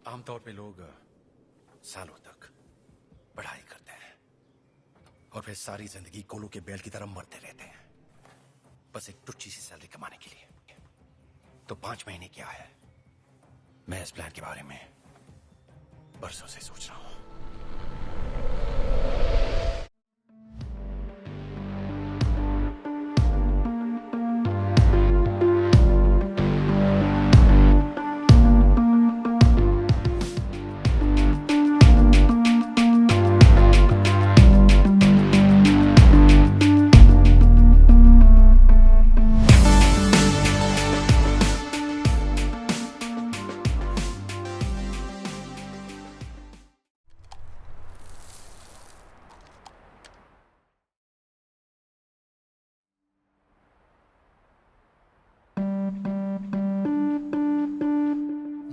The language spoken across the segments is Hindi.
आमतौर पे लोग सालों तक पढ़ाई करते हैं और फिर सारी जिंदगी कोलू के बैल की तरह मरते रहते हैं, बस एक टुच्ची सी सैलरी कमाने के लिए। तो 5 महीने क्या है? मैं इस प्लान के बारे में बरसों से सोच रहा हूं।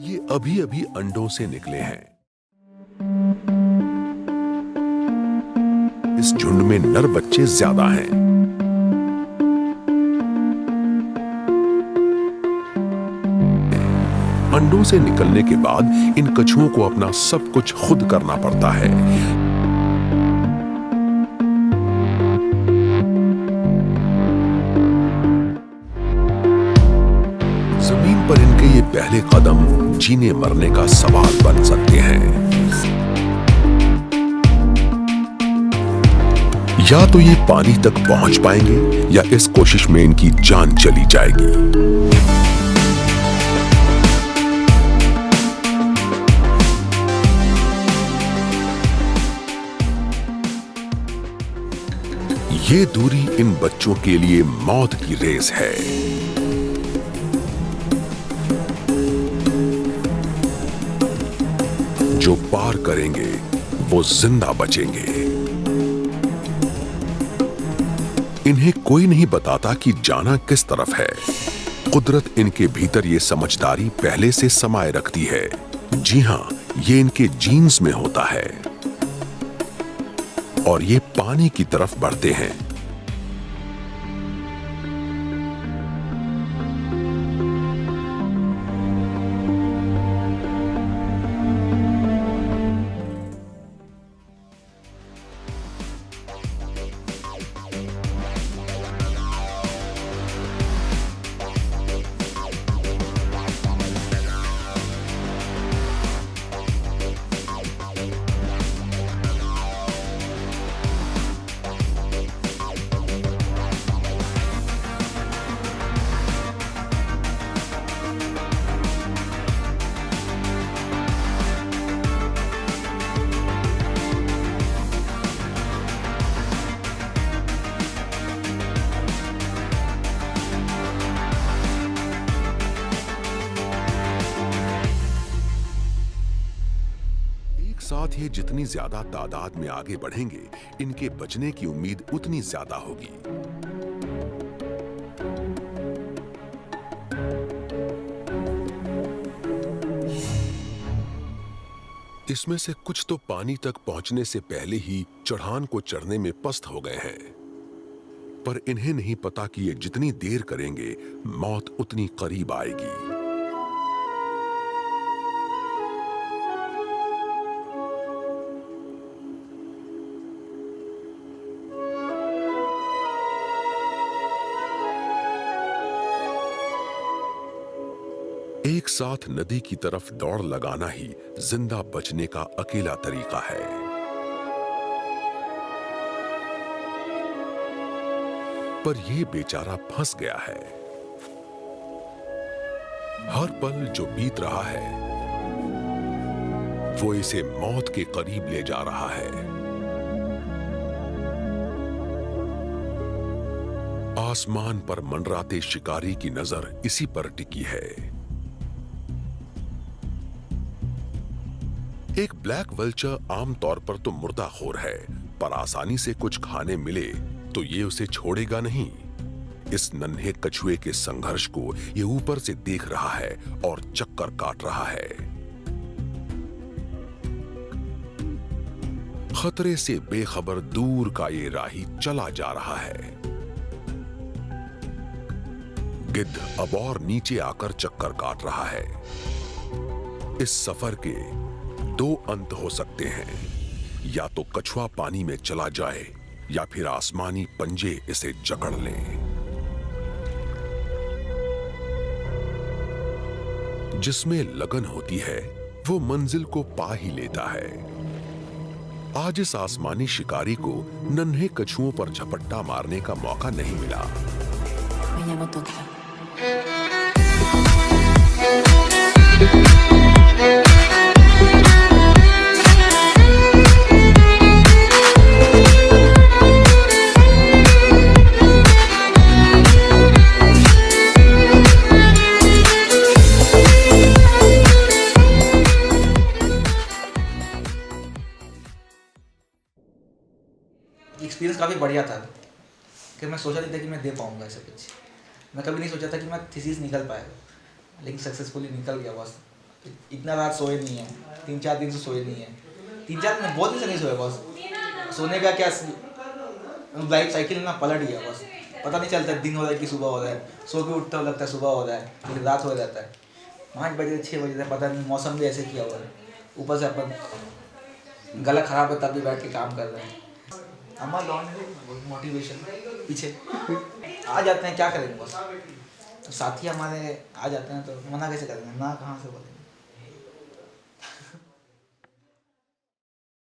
ये अभी अभी अंडों से निकले हैं। इस झुंड में नर बच्चे ज्यादा हैं। अंडों से निकलने के बाद इन कछुओं को अपना सब कुछ खुद करना पड़ता है। जमीन पर इनके ये पहले कदम जीने मरने का सवाल बन सकते हैं। या तो ये पानी तक पहुंच पाएंगे या इस कोशिश में इनकी जान चली जाएगी। ये दूरी इन बच्चों के लिए मौत की रेस है। जो पार करेंगे वो जिंदा बचेंगे। इन्हें कोई नहीं बताता कि जाना किस तरफ है। कुदरत इनके भीतर ये समझदारी पहले से समाये रखती है। जी हां, ये इनके जीन्स में होता है और ये पानी की तरफ बढ़ते हैं। साथ ही जितनी ज्यादा तादाद में आगे बढ़ेंगे, इनके बचने की उम्मीद उतनी ज्यादा होगी। इसमें से कुछ तो पानी तक पहुंचने से पहले ही चढ़ान को चढ़ने में पस्त हो गए हैं, पर इन्हें नहीं पता कि ये जितनी देर करेंगे, मौत उतनी करीब आएगी। एक साथ नदी की तरफ दौड़ लगाना ही जिंदा बचने का अकेला तरीका है। पर यह बेचारा फंस गया है। हर पल जो बीत रहा है, वो इसे मौत के करीब ले जा रहा है। आसमान पर मंडराते शिकारी की नजर इसी पर टिकी है। एक ब्लैक वल्चर आमतौर पर तो मुर्दाखोर है, पर आसानी से कुछ खाने मिले तो ये उसे छोड़ेगा नहीं। इस नन्हे कछुए के संघर्ष को ये ऊपर से देख रहा है और चक्कर काट रहा है। खतरे से बेखबर दूर का ये राही चला जा रहा है। गिद्ध अब और नीचे आकर चक्कर काट रहा है। इस सफर के दो अंत हो सकते हैं, या तो कछुआ पानी में चला जाए या फिर आसमानी पंजे इसे जकड़ लें। जिसमें लगन होती है वो मंजिल को पा ही लेता है। आज इस आसमानी शिकारी को नन्हे कछुओं पर झपट्टा मारने का मौका नहीं मिला। Me llamo Tokio. एक्सपीरियंस काफ़ी बढ़िया था कि मैं सोचा नहीं था कि मैं दे पाऊँगा ऐसे कुछ। मैं कभी नहीं सोचा था कि मैं थीसिस निकल पाएगा, लेकिन सक्सेसफुली निकल गया बस। इतना रात सोए नहीं है, 3-4 दिन से सोए नहीं है। 3-4 दिन बहुत दिन से नहीं सोए बस। सोने का क्या लाइफ साइकिल ना पलट गया बस। पता नहीं चलता दिन हो रहा है कि सुबह हो रहा है। सो के उठता लगता है सुबह हो रहा है, फिर रात हो जाता है। 5 बजे 6 बजे तक पता नहीं, मौसम भी ऐसे किया हुआ है। ऊपर से अपन गला खराब है तब भी बैठ के काम कर रहे हैं। हमारा लॉन्ग मोटिवेशन पीछे आ जाते हैं, क्या करेंगे बस। तो साथी हमारे आ जाते हैं तो मना कैसे करेंगे, ना कहाँ से बोले।